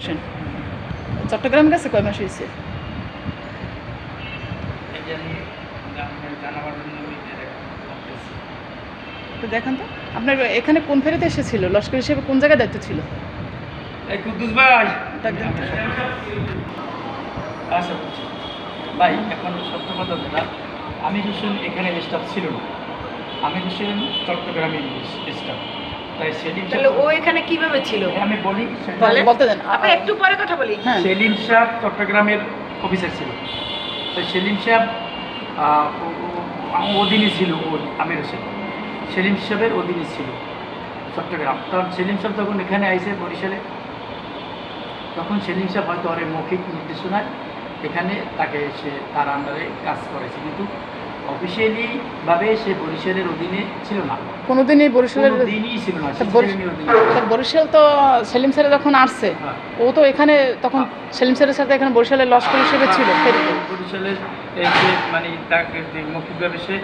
হোসেন চট্টগ্রামের কাছে কয় মাস হয়েছে? তো দেখেন তো আপনার এখানে কোন ফেরিতে এসেছিল, লস্কর হিসেবে কোন জায়গায় দায়িত্ব ছিল? ভাই এখন সত্য কথা যেটা, আমির হোসেন এখানে স্টাফ ছিল না, আমির হোসেন চট্টগ্রামে স্টাফ। তাই সেলিম তাহলে ও এখানে কিভাবে ছিল আমি বলি, বলতে দেন। আপনি একটু পরে কথা বলি। হ্যাঁ। সেলিম সাহেব চট্টগ্রামের অফিসার ছিল, তাই সেলিম সাহেব অধীনে ছিল আমির হোসেন, সেলিম সাহেবের অধীনে ছিল চট্টগ্রাম। কারণ সেলিম সাহেব যখন এখানে আইসে বরিশালে, তখন সেলিম সাহেব হয়তো ওর মৌখিক নির্দেশনায় এখানে তাকে সে তার আন্ডারে কাজ করেছে, কিন্তু অফিসিয়ালি ভাবে সে বরিশালের অধীনে ছিল না, কোনোদিনই বরিশালের দিনই ছিল না। বরিশাল তো সেলিম স্যারে যখন আসছে, হ্যাঁ। ও তো এখানে তখন সেলিম স্যারের সাথে এখানে বরিশালের লস্কর হিসেবে ছিল ফেরিতে। বরিশালের এই যে মানে তাকে যে মৌখিকভাবে সে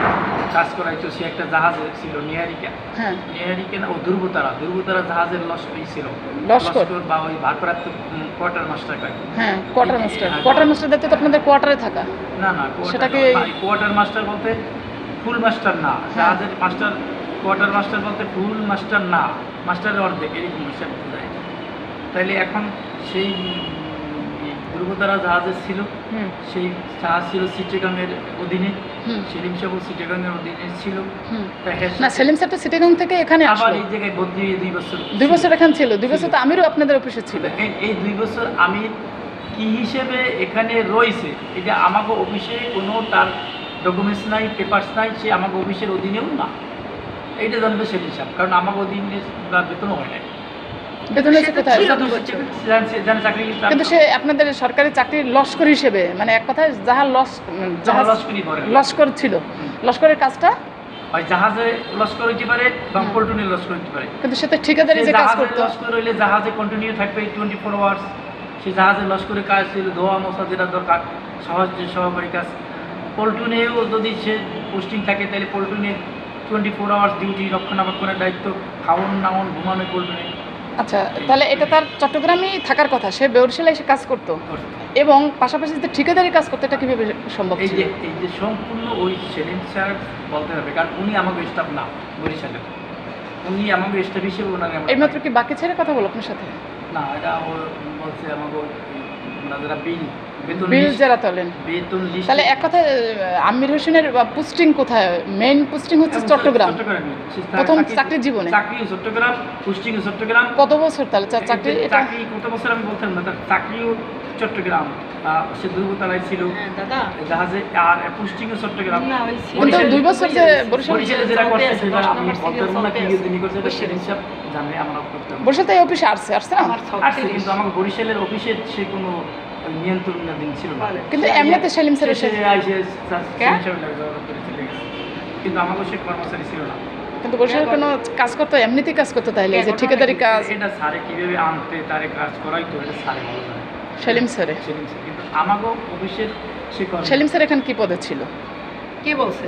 কাজ করাইতো, সে একটা জাহাজে ছিল নিহারিকা, হ্যাঁ, নিহারিকা না ও ধ্রুবতারা জাহাজের লস্করই ছিল, লস্কর বা ওই ভারপ্রাপ্ত কোয়ার্টার মাস্টার কাজ। হ্যাঁ, কোয়ার্টার মাস্টার দায়িত্ব তো আপনাদের কোয়ার্টারে থাকা। না না, সেটাকে কোয়ার্টার মাস্টার বলতে ফুল মাস্টার না, জাহাজের মাস্টার। কোয়ার্টার মাস্টার বলতে ফুল মাস্টার না, মাস্টারের অর্ধেক এরকম হিসাব বোঝায়। তাইলে এখন সেই ধ্রুবতারা জাহাজের ছিল, সেই জাহাজ ছিল চিটাগাংয়ের অধীনে, সেলিম সাহেব চিটাগাংয়ের অধীনে ছিল। না, সেলিম স্যার তো চিটাগাং থেকে এখানে আবার আসলো, এই জায়গায় বদলি 2 বছর 2 বছর এখানে ছিল। 2 বছর তো আমিরও আপনাদের অফিসে ছিল। এই 2 বছর আমির কি হিসেবে এখানে রয়েছে, এটা আমাকে অফিসে কোনো তার ডকুমেন্টস নাই, পেপারস নাই, সে আমাকে অফিসের অধীনেও না, এইটা জানবে সেলিম সাহেব, কারণ আমাকে অধীনে বেতনও হয় না। বেতন হচ্ছে কোথায়? কিন্তু সে আপনাদের সরকারি চাকরির লস্কর হিসেবে, মানে এক কথায় লস্কর ছিল। লস্করের কাজটা হয় জাহাজে লস্কর হইতে পারে বা পল্টনে লস্কর হইতে পারে, কিন্তু সে তো ঠিকাদারি যে কাজ করতো। লস্কর হইলে জাহাজে কন্টিনিউ থাকবে 24 আওয়ার্স। সেই জাহাজে লস্করের কাজ ছিল ধোয়া মোছা যেটা দরকার, সহজ যে সহকারী কাজ। পল্টনেও যদি সে পোস্টিং থাকে, তাহলে পল্টনে 24 আওয়ার্স ডিউটি, রক্ষণাবেক্ষণের দায়িত্ব, খাওয়ান নাওয়ান ঘুমানো পল্টনে। আচ্ছা, তাহলে এটা তার চট্টগ্রামেই থাকার কথা, সে বরিশালে এসে কাজ করতো এবং পাশাপাশি যে ঠিকাদারি কাজ করতো, এটা কীভাবে সম্ভব? এই যে সম্পূর্ণ ওই সেলিম স্যার বলতে হবে, কারণ উনি আমাকে স্টাফ না বরিশালের, উনি আমাকে স্টাফ হিসেবে ওনাকে এইমাত্র কি বাকি ছেড়ে কথা বলো আপনার সাথে? না, এটা ও বলছে আমাকে যারা বিল যারা তোলেন, বেতন লিস্ট। তাহলে এক কথায় আমির হোসেনের পোস্টিং কোথায়? মেইন পোস্টিং হচ্ছে চট্টগ্রাম, প্রথম চাকরির জীবনে চাকরি চট্টগ্রাম, পোস্টিং চট্টগ্রাম। কত বছর তাহলে চাকরি? চাকরি কত বছর আমি বলতাম না, তার চাকরিও চট্টগ্রাম, সে দুর্গতলায় ছিল জাহাজে, আর পোস্টিংও চট্টগ্রাম। 2 বছর যে বরিশালে যেটা করছে সেটা আমি বলতে পারবো না, কি তিনি করছে এটা সেলিম সাহেব জানে, আমরা করতে পারবো। বরিশাল এই অফিসে আসছে না? আসছে, কিন্তু আমাকে বরিশালের অফিসের সে কোনো নিয়ন্ত্রণাধীন ছিল না। কিন্তু এমনিতে সেলিম স্যার এসে কিন্তু আমাকে সে কর্মচারী ছিল না, কিন্তু বরিশালে কোনো কাজ করতো, এমনিতেই কাজ করতো, তাহলে যে ঠিকাদারি কাজ এটা স্যারে কীভাবে আনতে তারে কাজ করাইতো, এটা স্যারে ভালো জানে, সেলিম স্যার। কিন্তু আমাকেও অফিসের সে সেলিম স্যার এখানে কি পদে ছিল? কে বলছে?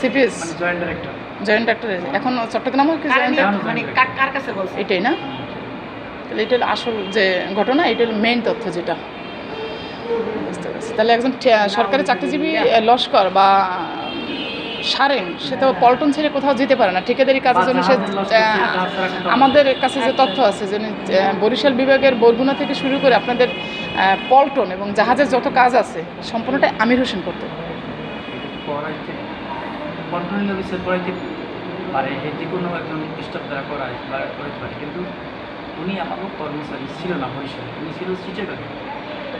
সিপিএস, মানে জয়েন্ট ডাইরেক্টর। জয়েন্ট ডাক্তার এখন চট্টগ্রামে কি জয়েন্ট? মানে কার কাছে বলছে? এটাই না? তাহলে এটা হলো আসল যে ঘটনা, এটা হলো মেইন তথ্য যেটা বুঝতে পারছি। তাহলে একজন সরকারি চাকরিজীবী লস্কর বা সারেং, সে তো পল্টন ছেড়ে কোথাও যেতে পারে না ঠিকাদারি কাজের জন্য। সে আমাদের কাছে যে তথ্য আছে যে বরিশাল বিভাগের বরগুনা থেকে শুরু করে আপনাদের পল্টন এবং জাহাজের যত কাজ আছে সম্পূর্ণটা আমির হোসেন করতো। পল্টন অফিসের পড়াইতে পারে, যে কোনো একজন স্টাফ দ্বারা করায় বা করাইতে পারে, কিন্তু উনি আমারও কর্মচারী ছিল না বরিশালে, উনি ছিল চিটাগাঙে,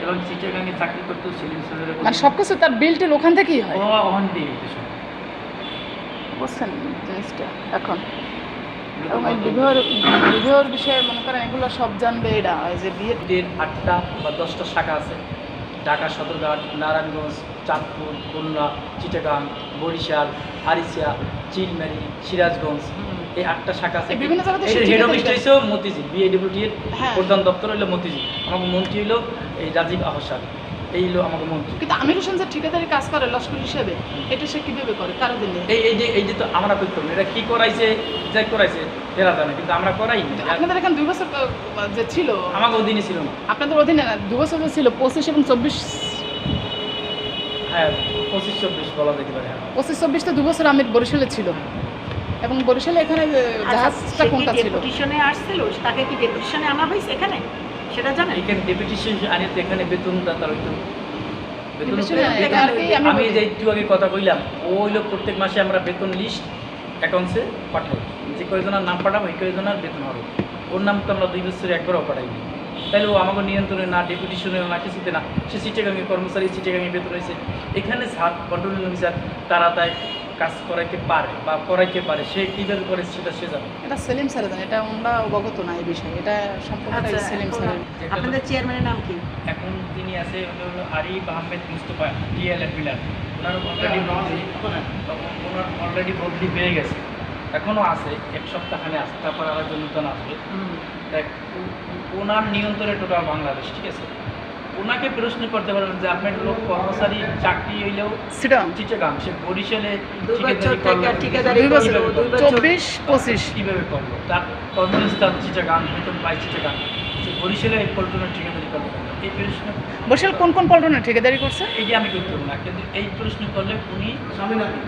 এবং চিটাগাঙে চাকরি করতো সেলিম স্যারের। মানে সব কিছু তার বিলটিল ওখান থেকেই হয়, ওখান দিয়ে হইতে সব বুঝছেন জিনিসটা। এখন বিবাহের বিষয়ে মনে করেন এগুলো সব জানবে এরা, যে বিয়ের 8টা বা 10টা শাখা আছে, ঢাকা সদরঘাট, নারায়ণগঞ্জ, চাঁদপুর, খুলনা, চিটাগাং, বরিশাল, আরিচা, চিলমারি, সিরাজগঞ্জ, এই 8টা শাখা আছে। বিভিন্ন জায়গাতে হেড অফিস হইছে মতিঝিল, বিএডব্লিউটি এর প্রধান দপ্তর হইলো মতিঝিল, আমার মন্ত্রী হইলো এই রাজীব আহসান। এই হলো আমাকে মন্ত্রী। কিন্তু আমির হোসেন যে ঠিকাদারি কাজ করে লস্কর হিসেবে, এটা সে কিভাবে করে, কারো দিলে? এই যে তো আমরা করতাম এটা কি করাইছে, যাই করাইছে এরা জানে, কিন্তু আমরা করাই না। আপনাদের এখানে 2 বছর যে ছিল, আমাকে অধীনে ছিল না। আপনাদের অধীনে না, 2 বছর যে ছিল 25 এবং 24, হ্যাঁ 25-24 বলা যেতে পারে। 25-24 তো 2 বছর আমির বরিশালে ছিল, এবং বরিশালে এখানে জাহাজটা কোনটা ছিল? ডেপুটেশনে আসছিল, তাকে কি ডেপুটেশনে আনা হয়েছে এখানে, সেটা জানেন? এখানে ডেপুটেশন আনিতে এখানে বেতনটা তার হইতো বেতন Deputation এটা আর কি আমি আমি বলি। যে একটু আগে কথা কইলাম, ও হইলো প্রত্যেক মাসে আমরা বেতন লিস্ট অ্যাকাউন্টসে পাঠাই, যে কয়জনের নাম পাঠাবো এই কয়জনের বেতন হবে। ওর নাম তো আমরা 2 বছরে একবারও পাঠাইনি, তাইলে ও আমাকে নিয়ন্ত্রণে না, ডেপুটেশনে না, কিছুতে না। সে চিটাগাঙে কর্মচারী, চিটাগাঙে বেতন হয়েছে। এখানে সাত কন্ট্রোলিং অফিসার তারা তাই কাজ করাইতে পারে বা করাইতে পারে, সে কীভাবে করে সেটা সে জানে। এটা সেলিম স্যার জানে, এটা আমরা অবগত না এই বিষয়ে, এটা সম্পূর্ণটা আচ্ছা, সেলিম এখন স্যারের। আপনাদের চেয়ারম্যানের নাম কি? এখন তিনি আছে হলো আরিফ আহমেদ মুস্তফা, টিএলএফ বিলার। ওনার অলরেডি বদলি পেয়ে গেছে, এখনও আছে, 1 সপ্তাহখানে আছে, তারপর আরেকজন নূতন আসবে। দেখ, ওনার নিয়ন্ত্রণে টোটাল বাংলাদেশ, ঠিক আছে। ওনাকে প্রশ্ন করতে পারবেন যে আপনার লোক কর্মচারী চাকরি হইলেও সিটং চিটাগাং, সে বরিশালে 2 বছর ঠিকাদারি থেকে করলো, ঠিকাদারি 2 বছর, করলো, 2 বছর। 24-25 কীভাবে করলো, তার কর্মস্থান চিটাগাং, বেতন পায় চিটাগাং, সে বরিশালে পল্টনের ঠিকাদারি করলো। এই প্রশ্ন বরিশাল কোন কোন পল্টনে ঠিকাদারি করছে? এই যে আমি করতে পারবো না, কিন্তু এই প্রশ্ন করলে উনি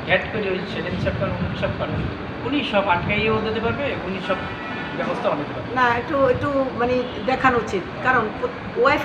ঘ্যাট করে ওই সেলিম সরকার উনি সব পারবেন, উনি সব আটকাইয়েও দিতে পারবে, উনি সব ব্যবস্থাও নিতে পারবে। না, একটু একটু মানে দেখানো উচিত, কারণ ওয়াইফ